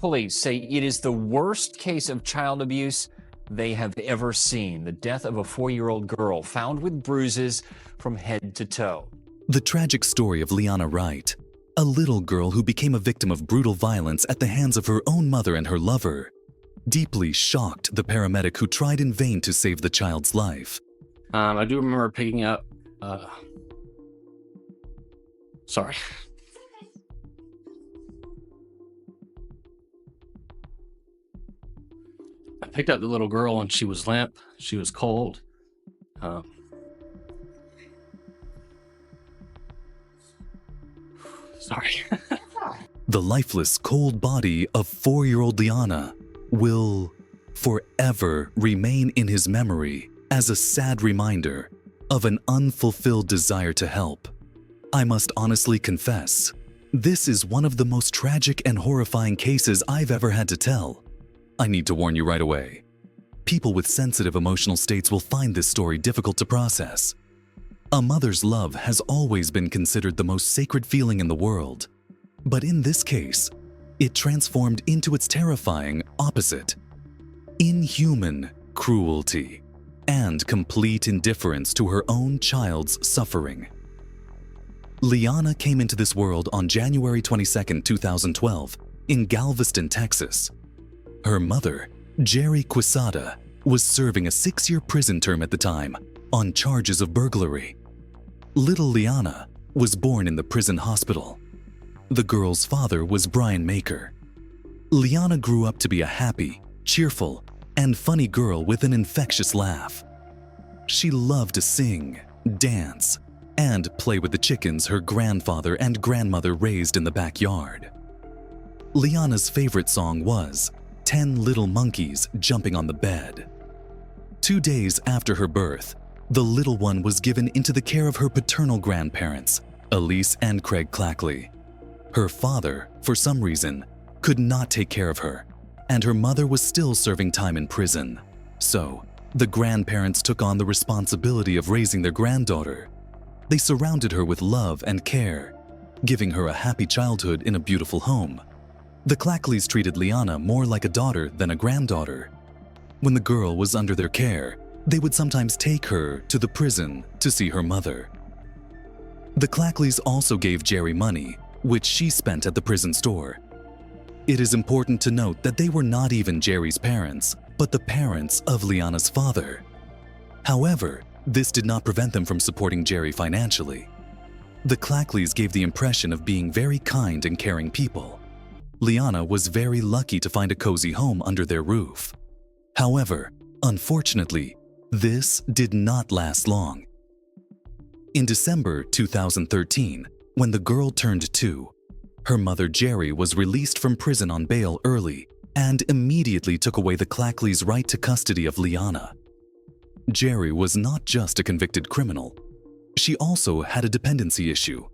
police say it is the worst case of child abuse they have ever seen. The death of a 4-year-old girl found with bruises from head to toe. The tragic story of Leiliana Wright, a little girl who became a victim of brutal violence at the hands of her own mother and her lover, deeply shocked the paramedic who tried in vain to save the child's life. I do remember picking up, sorry. I picked up the little girl and she was limp. She was cold. Sorry. The lifeless, cold body of 4-year-old Leiliana will forever remain in his memory as a sad reminder of an unfulfilled desire to help. I must honestly confess, this is one of the most tragic and horrifying cases I've ever had to tell. I need to warn you right away. People with sensitive emotional states will find this story difficult to process. A mother's love has always been considered the most sacred feeling in the world. But in this case, it transformed into its terrifying opposite: inhuman cruelty and complete indifference to her own child's suffering. Leiliana came into this world on January 22, 2012, in Galveston, Texas. Her mother, Jeri Quesada, was serving a 6-year prison term at the time on charges of burglary. Little Leiliana was born in the prison hospital. The girl's father was Brian Maker. Leiliana grew up to be a happy, cheerful, and funny girl with an infectious laugh. She loved to sing, dance, and play with the chickens her grandfather and grandmother raised in the backyard. Leiliana's favorite song was 10 Little Monkeys Jumping on the Bed. 2 days after her birth, the little one was given into the care of her paternal grandparents, Elise and Craig Clackley. Her father, for some reason, could not take care of her, and her mother was still serving time in prison. So, the grandparents took on the responsibility of raising their granddaughter. They surrounded her with love and care, giving her a happy childhood in a beautiful home. The Clackleys treated Leiliana more like a daughter than a granddaughter. When the girl was under their care, they would sometimes take her to the prison to see her mother. The Clackleys also gave Jeri money, which she spent at the prison store. It is important to note that they were not even Jeri's parents, but the parents of Leiliana's father. However, this did not prevent them from supporting Jeri financially. The Clackleys gave the impression of being very kind and caring people. Leiliana was very lucky to find a cozy home under their roof. However, unfortunately, this did not last long. In December 2013, when the girl turned 2, her mother Jeri was released from prison on bail early and immediately took away the Clackleys' right to custody of Leiliana. Jeri was not just a convicted criminal. She also had a dependency issue,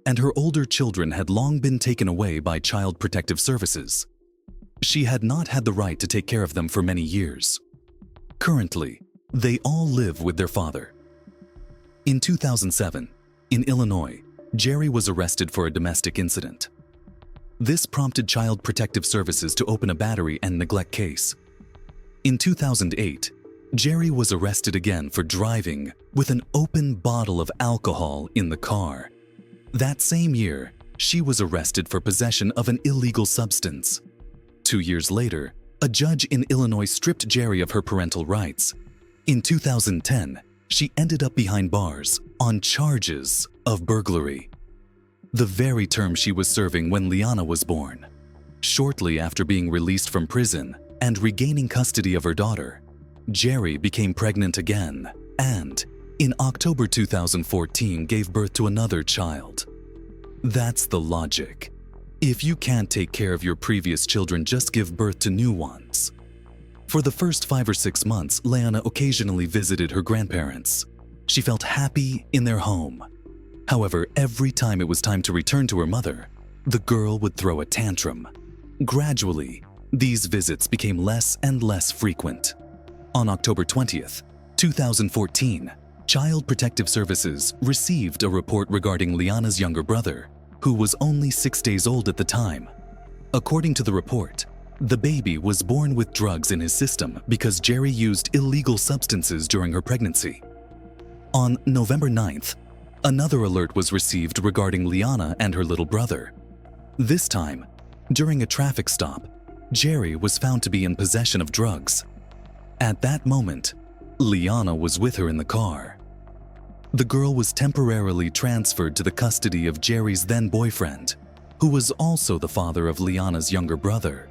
and her older children had long been taken away by Child Protective Services. She had not had the right to take care of them for many years. Currently, they all live with their father. In 2007, in Illinois, Jeri was arrested for a domestic incident. This prompted Child Protective Services to open a battery and neglect case. In 2008, Jeri was arrested again for driving with an open bottle of alcohol in the car. That same year, she was arrested for possession of an illegal substance. 2 years later, a judge in Illinois stripped Jeri of her parental rights. In 2010, she ended up behind bars on charges of burglary, the very term she was serving when Leiliana was born. Shortly after being released from prison and regaining custody of her daughter, Jeri became pregnant again and, in October 2014, gave birth to another child. That's the logic. If you can't take care of your previous children, just give birth to new ones. For the first 5 or 6 months, Leiliana occasionally visited her grandparents. She felt happy in their home. However, every time it was time to return to her mother, the girl would throw a tantrum. Gradually, these visits became less and less frequent. On October 20th, 2014, Child Protective Services received a report regarding Leiliana's younger brother, who was only 6 days old at the time. According to the report, The baby was born with drugs in his system because Jeri used illegal substances during her pregnancy. On November 9th, another alert was received regarding Leiliana and her little brother. This time, during a traffic stop, Jeri was found to be in possession of drugs. At that moment, Leiliana was with her in the car. The girl was temporarily transferred to the custody of Jeri's then-boyfriend, who was also the father of Leiliana's younger brother.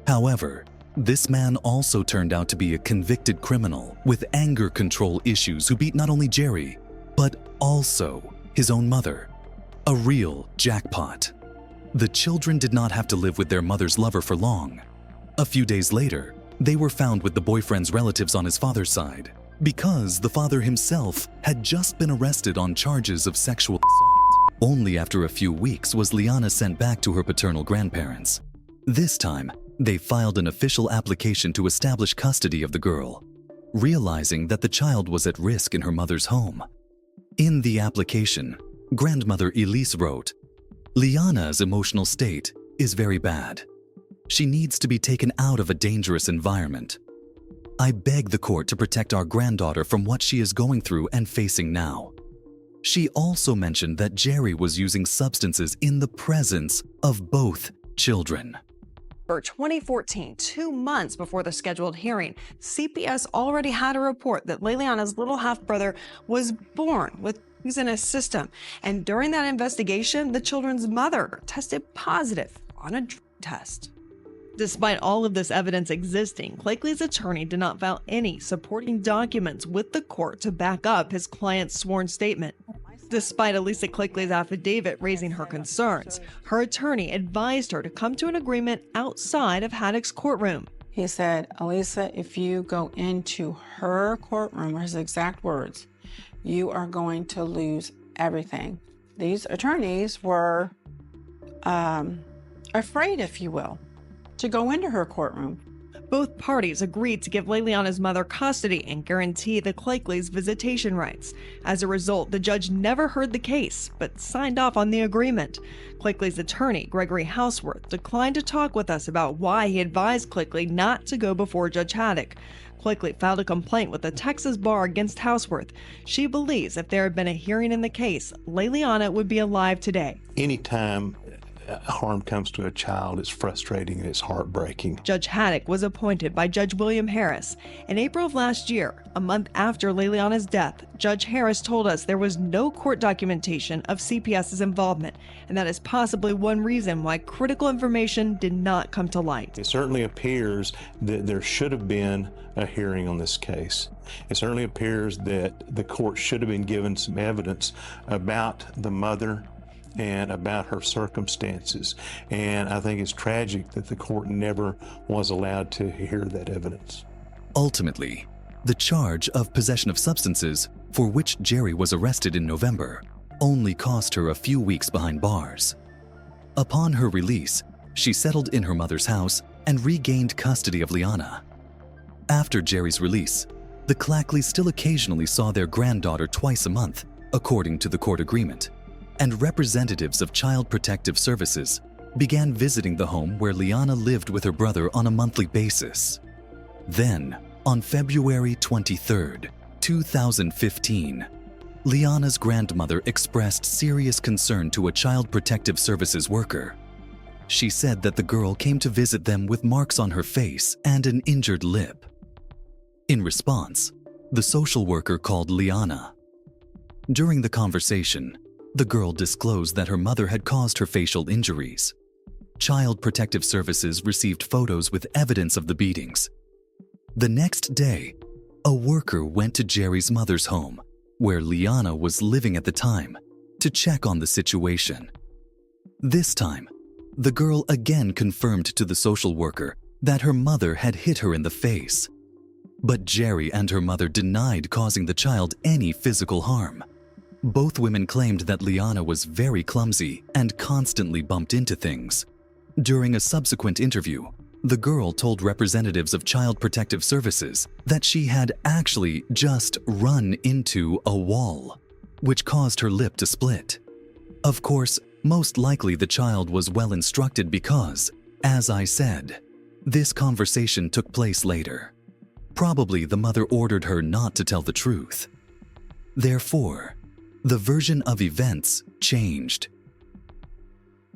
However, this man also turned out to be a convicted criminal with anger control issues who beat not only Jeri, but also his own mother. A real jackpot. The children did not have to live with their mother's lover for long. A few days later, they were found with the boyfriend's relatives on his father's side, because the father himself had just been arrested on charges of sexual assault. Only after a few weeks was Leiliana sent back to her paternal grandparents. This time, they filed an official application to establish custody of the girl, realizing that the child was at risk in her mother's home. In the application, grandmother Elise wrote, "Leiliana's emotional state is very bad. She needs to be taken out of a dangerous environment. I beg the court to protect our granddaughter from what she is going through and facing now." She also mentioned that Jeri was using substances in the presence of both children. For 2014, 2 months before the scheduled hearing, CPS already had a report that Leiliana's little half-brother was born with drugs in his system. And during that investigation, the children's mother tested positive on a drug test. Despite all of this evidence existing, Clekley's attorney did not file any supporting documents with the court to back up his client's sworn statement. Despite Elisa Clekley's affidavit raising her concerns, her attorney advised her to come to an agreement outside of Haddock's courtroom. He said, "Elisa, if you go into her courtroom," or his exact words, "you are going to lose everything." These attorneys were afraid, if you will, to go into her courtroom. Both parties agreed to give Leiliana's mother custody and guarantee the Clekley's visitation rights. As a result, the judge never heard the case, but signed off on the agreement. Clekley's attorney, Gregory Houseworth, declined to talk with us about why he advised Clekley not to go before Judge Haddock. Clekley filed a complaint with the Texas bar against Houseworth. She believes if there had been a hearing in the case, Leiliana would be alive today. Anytime harm comes to a child, it's frustrating and it's heartbreaking. Judge Haddock was appointed by Judge William Harris. In April of last year, a month after Leiliana's death, Judge Harris told us there was no court documentation of CPS's involvement, and that is possibly one reason why critical information did not come to light. It certainly appears that there should have been a hearing on this case. It certainly appears that the court should have been given some evidence about the mother and about her circumstances. And I think it's tragic that the court never was allowed to hear that evidence. Ultimately, the charge of possession of substances, for which Jeri was arrested in November, only cost her a few weeks behind bars. Upon her release, she settled in her mother's house and regained custody of Leiliana. After Jeri's release, the Cleckleys still occasionally saw their granddaughter twice a month, according to the court agreement, and representatives of Child Protective Services began visiting the home where Leiliana lived with her brother on a monthly basis. Then, on February 23, 2015, Leiliana's grandmother expressed serious concern to a Child Protective Services worker. She said that the girl came to visit them with marks on her face and an injured lip. In response, the social worker called Leiliana. During the conversation, the girl disclosed that her mother had caused her facial injuries. Child Protective Services received photos with evidence of the beatings. The next day, a worker went to Jeri's mother's home, where Leiliana was living at the time, to check on the situation. This time, the girl again confirmed to the social worker that her mother had hit her in the face. But Jeri and her mother denied causing the child any physical harm. Both women claimed that Leiliana was very clumsy and constantly bumped into things. During a subsequent interview, the girl told representatives of Child Protective Services that she had actually just run into a wall, which caused her lip to split. Of course, most likely the child was well instructed because, as I said, This conversation took place later. Probably the mother ordered her not to tell the truth. Therefore, the version of events changed.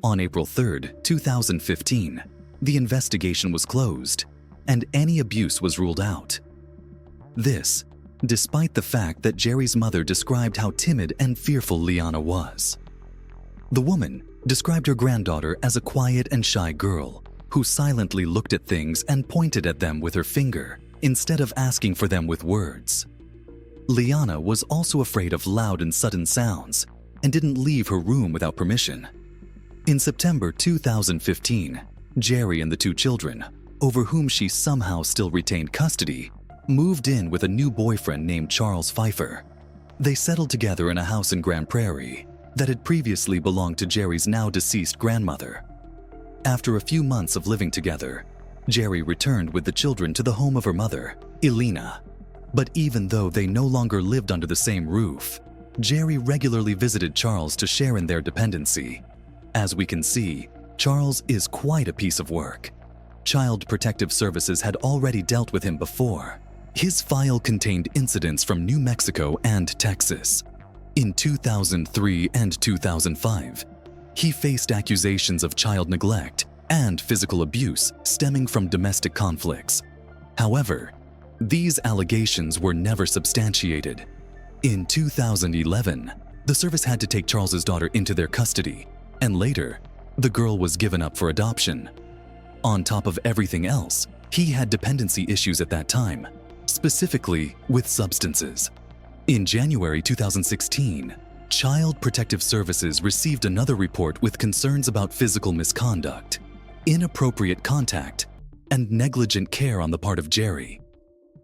On April 3, 2015, the investigation was closed and any abuse was ruled out. This, despite the fact that Jeri's mother described how timid and fearful Leiliana was. The woman described her granddaughter as a quiet and shy girl who silently looked at things and pointed at them with her finger instead of asking for them with words. Leiliana was also afraid of loud and sudden sounds and didn't leave her room without permission. In September 2015, Jeri and the two children, over whom she somehow still retained custody, moved in with a new boyfriend named Charles Phifer. They settled together in a house in Grand Prairie that had previously belonged to Jeri's now deceased grandmother. After a few months of living together, Jeri returned with the children to the home of her mother, Leiliana. But even though they no longer lived under the same roof, Jeri regularly visited Charles to share in their dependency. As we can see, Charles is quite a piece of work. Child Protective Services had already dealt with him before. His file contained incidents from New Mexico and Texas. In 2003 and 2005, he faced accusations of child neglect and physical abuse stemming from domestic conflicts. However, these allegations were never substantiated. In 2011, the service had to take Charles's daughter into their custody, and later, the girl was given up for adoption. On top of everything else, he had dependency issues at that time, specifically with substances. In January 2016, Child Protective Services received another report with concerns about physical misconduct, inappropriate contact, and negligent care on the part of Jeri.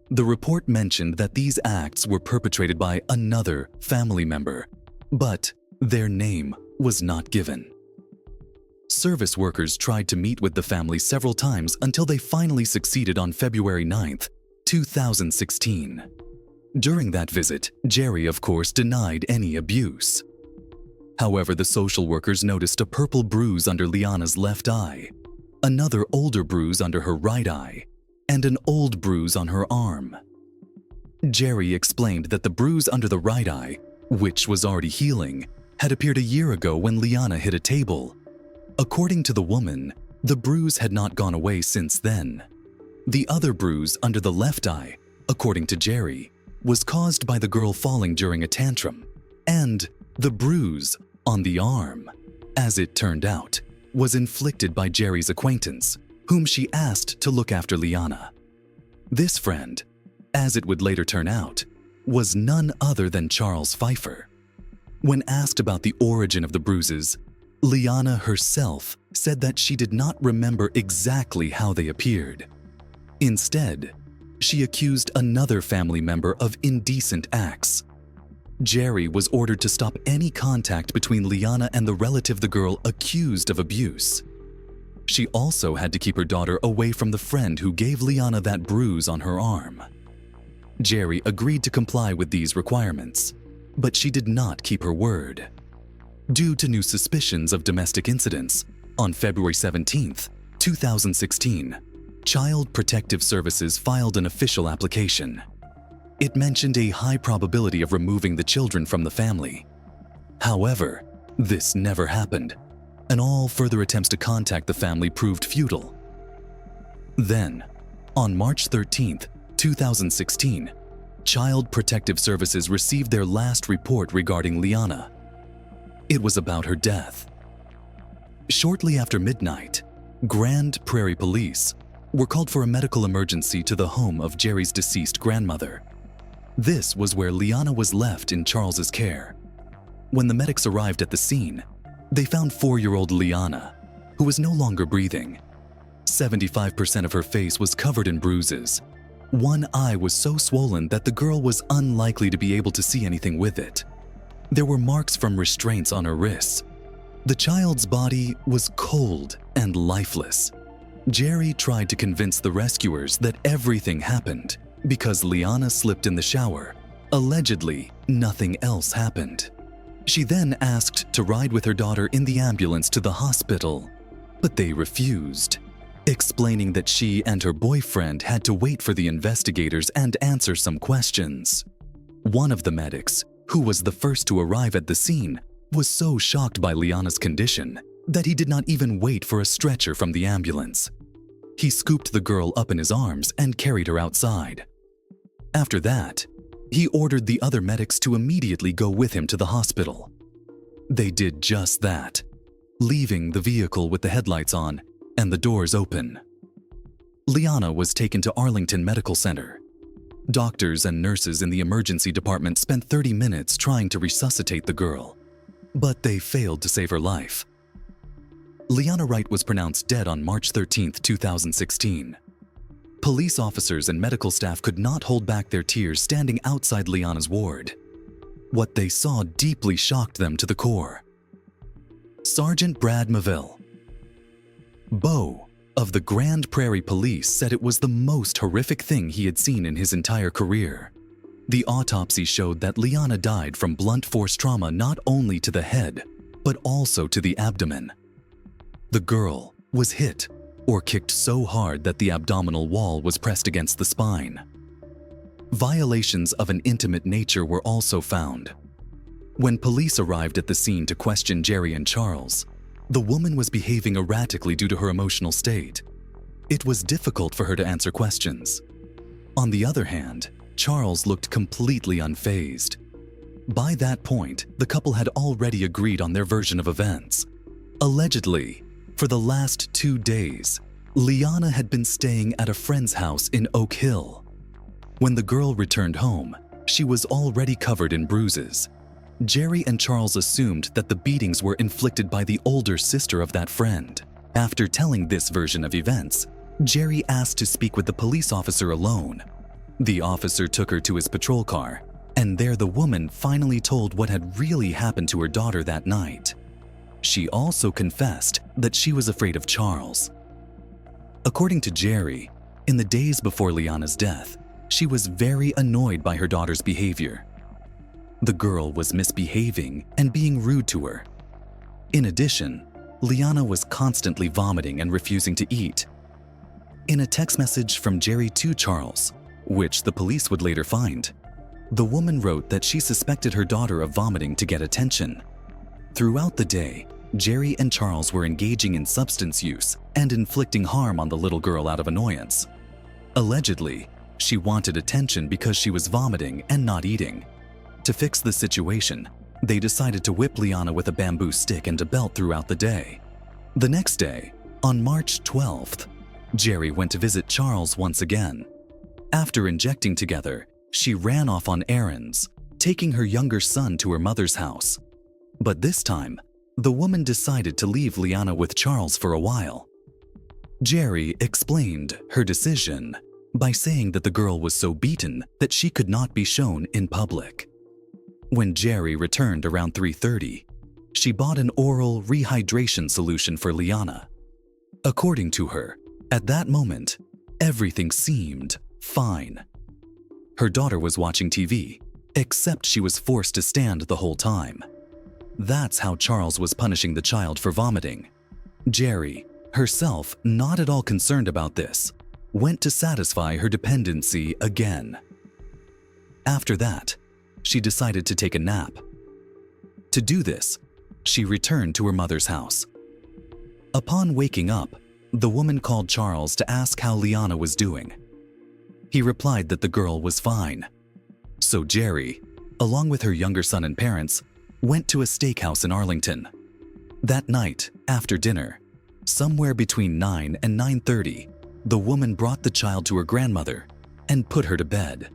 The report mentioned that these acts were perpetrated by another family member, but their name was not given. Service workers tried to meet with the family several times until they finally succeeded on February 9, 2016. During that visit, Jeri, of course, denied any abuse. However, the social workers noticed a purple bruise under Leiliana's left eye, another older bruise under her right eye, and an old bruise on her arm. Jeri explained that the bruise under the right eye, which was already healing, had appeared a year ago when Leiliana hit a table. According to the woman, the bruise had not gone away since then. The other bruise under the left eye, according to Jeri, was caused by the girl falling during a tantrum, and the bruise on the arm, as it turned out, was inflicted by Jeri's acquaintance, whom she asked to look after Leiliana. This friend, as it would later turn out, was none other than Charles Phifer. When asked about the origin of the bruises, Leiliana herself said that she did not remember exactly how they appeared. Instead, she accused another family member of indecent acts. Jeri was ordered to stop any contact between Leiliana and the relative the girl accused of abuse. She also had to keep her daughter away from the friend who gave Leiliana that bruise on her arm. Jeri agreed to comply with these requirements, but she did not keep her word. Due to new suspicions of domestic incidents, on February 17, 2016, Child Protective Services filed an official application. It mentioned a high probability of removing the children from the family. However, this never happened, and all further attempts to contact the family proved futile. Then, on March 13, 2016, Child Protective Services received their last report regarding Leiliana. It was about her death. Shortly after midnight, Grand Prairie Police were called for a medical emergency to the home of Jeri's deceased grandmother. This was where Leiliana was left in Charles's care. When the medics arrived at the scene, they found 4-year-old Leiliana, who was no longer breathing. 75% of her face was covered in bruises. One eye was so swollen that the girl was unlikely to be able to see anything with it. There were marks from restraints on her wrists. The child's body was cold and lifeless. Jeri tried to convince the rescuers that everything happened because Leiliana slipped in the shower. Allegedly, nothing else happened. She then asked to ride with her daughter in the ambulance to the hospital, but they refused. explaining that she and her boyfriend had to wait for the investigators and answer some questions. One of the medics, who was the first to arrive at the scene, was so shocked by Leiliana's condition that he did not even wait for a stretcher from the ambulance. He scooped the girl up in his arms and carried her outside. After that, he ordered the other medics to immediately go with him to the hospital. They did just that, leaving the vehicle with the headlights on and the doors open. Leiliana was taken to Arlington Medical Center. Doctors and nurses in the emergency department spent 30 minutes trying to resuscitate the girl, but they failed to save her life. Leiliana Wright was pronounced dead on March 13, 2016. Police officers and medical staff could not hold back their tears standing outside Leiliana's ward. What they saw deeply shocked them to the core. Sergeant Brad Maville, Bo of the Grand Prairie Police, said it was the most horrific thing he had seen in his entire career. The autopsy showed that Leiliana died from blunt force trauma not only to the head, but also to the abdomen. The girl was hit or kicked so hard that the abdominal wall was pressed against the spine. Violations of an intimate nature were also found. When police arrived at the scene to question Jeri and Charles, the woman was behaving erratically due to her emotional state. It was difficult for her to answer questions. On the other hand, Charles looked completely unfazed. By that point, the couple had already agreed on their version of events. Allegedly, for the last 2 days, Leiliana had been staying at a friend's house in Oak Hill. When the girl returned home, she was already covered in bruises. Jeri and Charles assumed that the beatings were inflicted by the older sister of that friend. After telling this version of events, Jeri asked to speak with the police officer alone. The officer took her to his patrol car, and there the woman finally told what had really happened to her daughter that night. She also confessed that she was afraid of Charles. According to Jeri, in the days before Leiliana's death, she was very annoyed by her daughter's behavior. The girl was misbehaving and being rude to her. In addition, Leiliana was constantly vomiting and refusing to eat. In a text message from Jeri to Charles, which the police would later find, the woman wrote that she suspected her daughter of vomiting to get attention. Throughout the day, Jeri and Charles were engaging in substance use and inflicting harm on the little girl out of annoyance. Allegedly, she wanted attention because she was vomiting and not eating. To fix the situation, they decided to whip Leiliana with a bamboo stick and a belt throughout the day. The next day, on March 12th, Jeri went to visit Charles once again. After injecting together, she ran off on errands, taking her younger son to her mother's house. But this time, the woman decided to leave Leiliana with Charles for a while. Jeri explained her decision by saying that the girl was so beaten that she could not be shown in public. When Jeri returned around 3:30, she bought an oral rehydration solution for Leiliana. According to her, at that moment, everything seemed fine. Her daughter was watching TV, except she was forced to stand the whole time. That's how Charles was punishing the child for vomiting. Jeri, herself not at all concerned about this, went to satisfy her dependency again. After that, she decided to take a nap. To do this, she returned to her mother's house. Upon waking up, the woman called Charles to ask how Leiliana was doing. He replied that the girl was fine. So Jeri, along with her younger son and parents, went to a steakhouse in Arlington. That night, after dinner, somewhere between 9 and 9:30, the woman brought the child to her grandmother and put her to bed.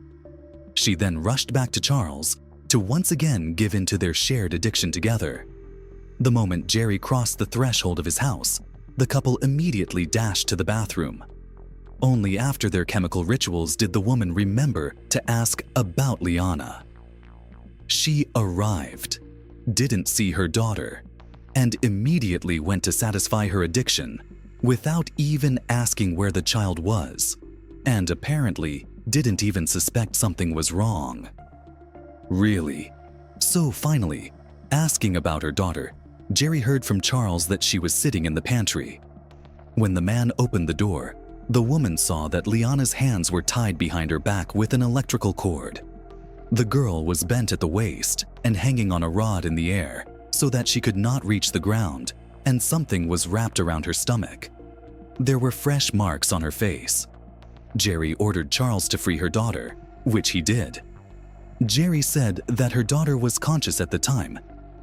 She then rushed back to Charles to once again give in to their shared addiction together. The moment Jeri crossed the threshold of his house, the couple immediately dashed to the bathroom. Only after their chemical rituals did the woman remember to ask about Leiliana. She arrived, didn't see her daughter, and immediately went to satisfy her addiction without even asking where the child was, and apparently didn't even suspect something was wrong. Really? So finally, asking about her daughter, Jeri heard from Charles that she was sitting in the pantry. When the man opened the door, the woman saw that Liana's hands were tied behind her back with an electrical cord. The girl was bent at the waist and hanging on a rod in the air so that she could not reach the ground, and something was wrapped around her stomach. There were fresh marks on her face. Jeri ordered Charles to free her daughter, which he did. Jeri said that her daughter was conscious at the time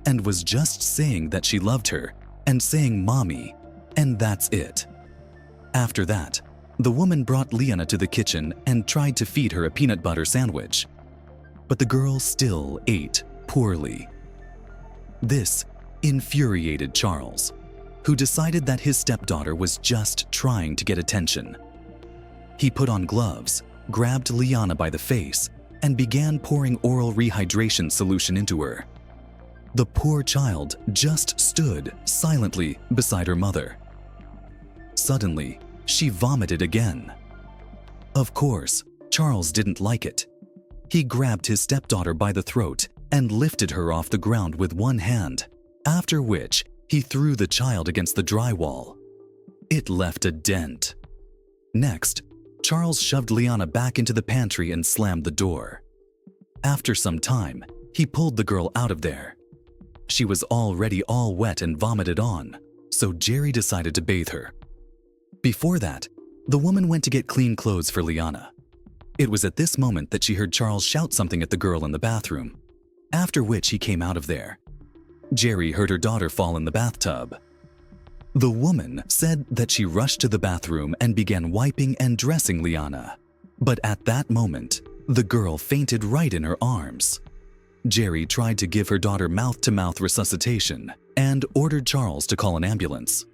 and was just saying that she loved her and saying "mommy," and that's it. After that, the woman brought Leiliana to the kitchen and tried to feed her a peanut butter sandwich. But the girl still ate poorly. This infuriated Charles, who decided that his stepdaughter was just trying to get attention. He put on gloves, grabbed Leiliana by the face, and began pouring oral rehydration solution into her. The poor child just stood silently beside her mother. Suddenly, she vomited again. Of course, Charles didn't like it. He grabbed his stepdaughter by the throat and lifted her off the ground with one hand, after which he threw the child against the drywall. It left a dent. Next, Charles shoved Leiliana back into the pantry and slammed the door. After some time, he pulled the girl out of there. She was already all wet and vomited on, so Jeri decided to bathe her. Before that, the woman went to get clean clothes for Leiliana. It was at this moment that she heard Charles shout something at the girl in the bathroom, after which he came out of there. Jeri heard her daughter fall in the bathtub. The woman said that she rushed to the bathroom and began wiping and dressing Leiliana. But at that moment, the girl fainted right in her arms. Jeri tried to give her daughter mouth-to-mouth resuscitation and ordered Charles to call an ambulance.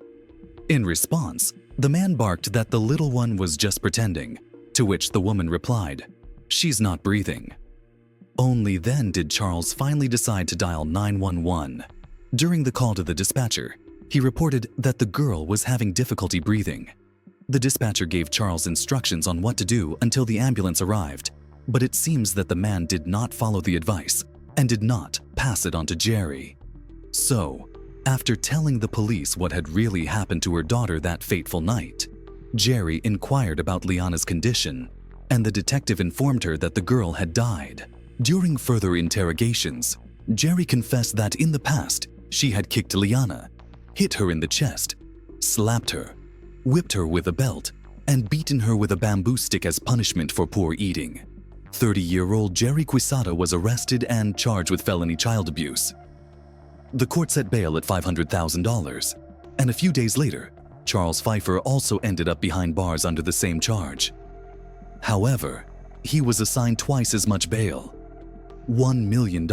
In response, the man barked that the little one was just pretending, to which the woman replied, "She's not breathing." Only then did Charles finally decide to dial 911. During the call to the dispatcher, he reported that the girl was having difficulty breathing. The dispatcher gave Charles instructions on what to do until the ambulance arrived, but it seems that the man did not follow the advice and did not pass it on to Jeri. So, after telling the police what had really happened to her daughter that fateful night, Jeri inquired about Leiliana's condition, and the detective informed her that the girl had died. During further interrogations, Jeri confessed that in the past, she had kicked Leiliana, hit her in the chest, slapped her, whipped her with a belt, and beaten her with a bamboo stick as punishment for poor eating. 30-year-old Jeri Quesada was arrested and charged with felony child abuse. The court set bail at $500,000, and a few days later, Charles Phifer also ended up behind bars under the same charge. However, he was assigned twice as much bail, $1 million.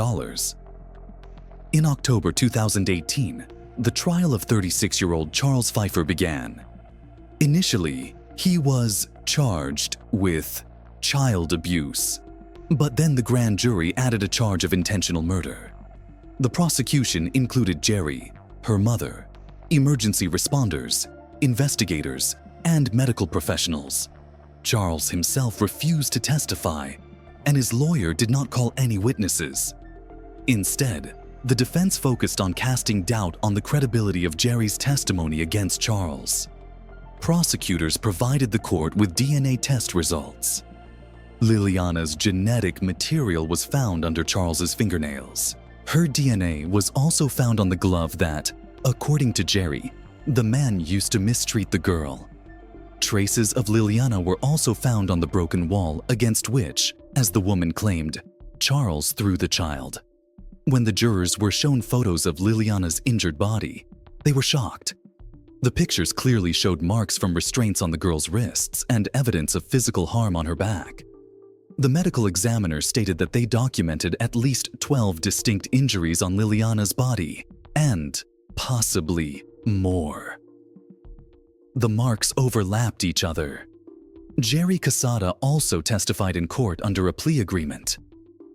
In October 2018, the trial of 36-year-old Charles Phifer began. Initially, he was charged with child abuse, but then the grand jury added a charge of intentional murder. The prosecution included Jeri, her mother, emergency responders, investigators, and medical professionals. Charles himself refused to testify, and his lawyer did not call any witnesses. Instead, the defense focused on casting doubt on the credibility of Jeri's testimony against Charles. Prosecutors provided the court with DNA test results. Leiliana's genetic material was found under Charles's fingernails. Her DNA was also found on the glove that, according to Jeri, the man used to mistreat the girl. Traces of Leiliana were also found on the broken wall against which, as the woman claimed, Charles threw the child. When the jurors were shown photos of Leiliana's injured body, they were shocked. The pictures clearly showed marks from restraints on the girl's wrists and evidence of physical harm on her back. The medical examiner stated that they documented at least 12 distinct injuries on Leiliana's body, and possibly more. The marks overlapped each other. Jeri Quesada also testified in court under a plea agreement.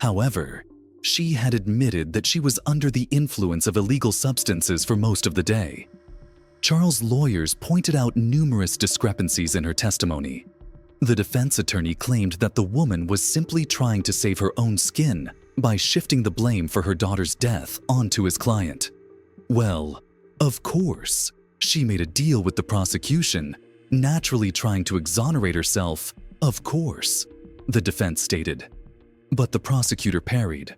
However, she had admitted that she was under the influence of illegal substances for most of the day. Charles' lawyers pointed out numerous discrepancies in her testimony. The defense attorney claimed that the woman was simply trying to save her own skin by shifting the blame for her daughter's death onto his client. Well, of course, She made a deal with the prosecution, naturally trying to exonerate herself, of course, the defense stated. But the prosecutor parried.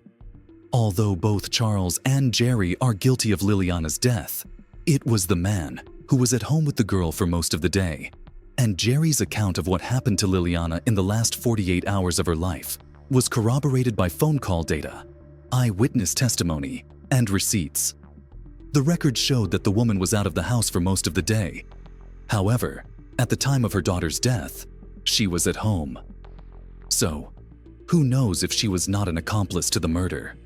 Although both Charles and Jeri are guilty of Leiliana's death, it was the man who was at home with the girl for most of the day, and Jeri's account of what happened to Leiliana in the last 48 hours of her life was corroborated by phone call data, eyewitness testimony, and receipts. The record showed that the woman was out of the house for most of the day. However, at the time of her daughter's death, she was at home. So, who knows if she was not an accomplice to the murder?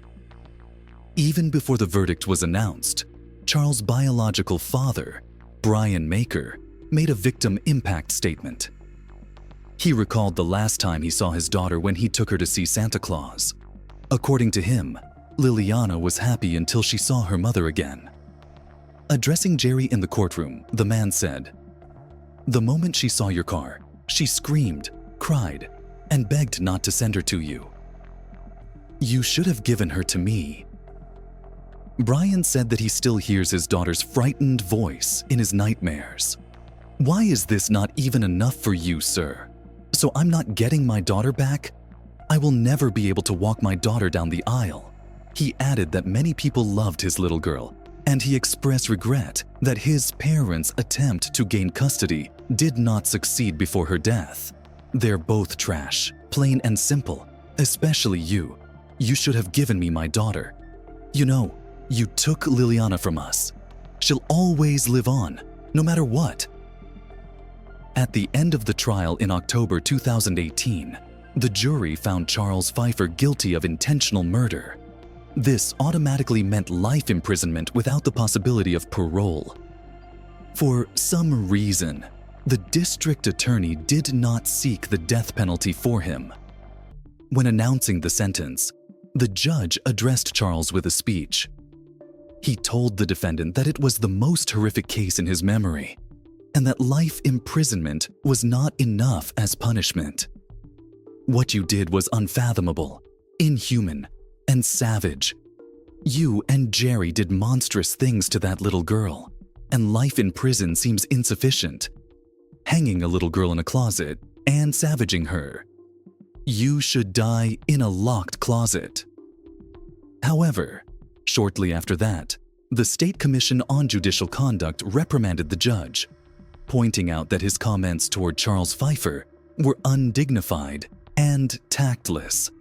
Even before the verdict was announced, Charles' biological father, Brian Maker, made a victim impact statement. He recalled the last time he saw his daughter when he took her to see Santa Claus. According to him, Leiliana was happy until she saw her mother again. Addressing Jeri in the courtroom, the man said, "The moment she saw your car, she screamed, cried, and begged not to send her to you. You should have given her to me." Brian said that he still hears his daughter's frightened voice in his nightmares. "Why is this not even enough for you, sir? So I'm not getting my daughter back? I will never be able to walk my daughter down the aisle." He added that many people loved his little girl, and he expressed regret that his parents' attempt to gain custody did not succeed before her death. "They're both trash, plain and simple, especially you. You should have given me my daughter. You know, you took Leiliana from us. She'll always live on, no matter what." At the end of the trial in October 2018, the jury found Charles Phifer guilty of intentional murder. This automatically meant life imprisonment without the possibility of parole. For some reason, the district attorney did not seek the death penalty for him. When announcing the sentence, the judge addressed Charles with a speech. He told the defendant that it was the most horrific case in his memory, and that life imprisonment was not enough as punishment. "What you did was unfathomable, inhuman, and savage. You and Jeri did monstrous things to that little girl, and life in prison seems insufficient. Hanging a little girl in a closet and savaging her. You should die in a locked closet." However, shortly after that, the State Commission on Judicial Conduct reprimanded the judge, pointing out that his comments toward Charles Phifer were undignified and tactless.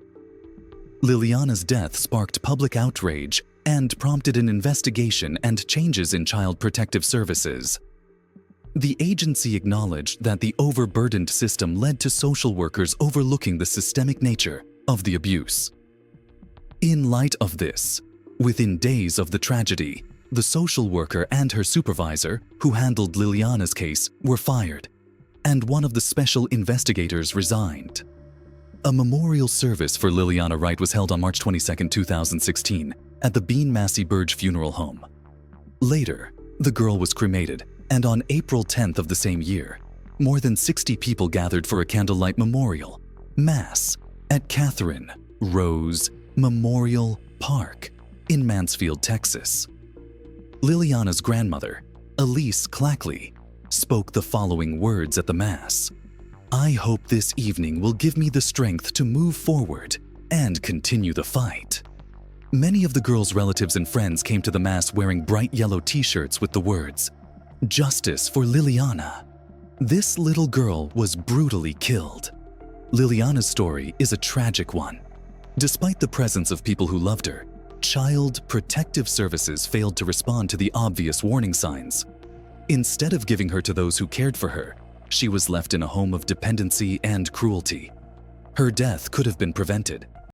Leiliana's death sparked public outrage and prompted an investigation and changes in child protective services. The agency acknowledged that the overburdened system led to social workers overlooking the systemic nature of the abuse. In light of this, within days of the tragedy, the social worker and her supervisor, who handled Leiliana's case, were fired, and one of the special investigators resigned. A memorial service for Leiliana Wright was held on March 22, 2016, at the Bean Massey Burge Funeral Home. Later, the girl was cremated, and on April 10th of the same year, more than 60 people gathered for a candlelight memorial, mass, at Catherine Rose Memorial Park in Mansfield, Texas. Leiliana's grandmother, Elise Clackley, spoke the following words at the mass: "I hope this evening will give me the strength to move forward and continue the fight." Many of the girl's relatives and friends came to the mass wearing bright yellow t-shirts with the words, "Justice for Leiliana." This little girl was brutally killed. Leiliana's story is a tragic one. Despite the presence of people who loved her, Child Protective Services failed to respond to the obvious warning signs. Instead of giving her to those who cared for her, she was left in a home of dependency and cruelty. Her death could have been prevented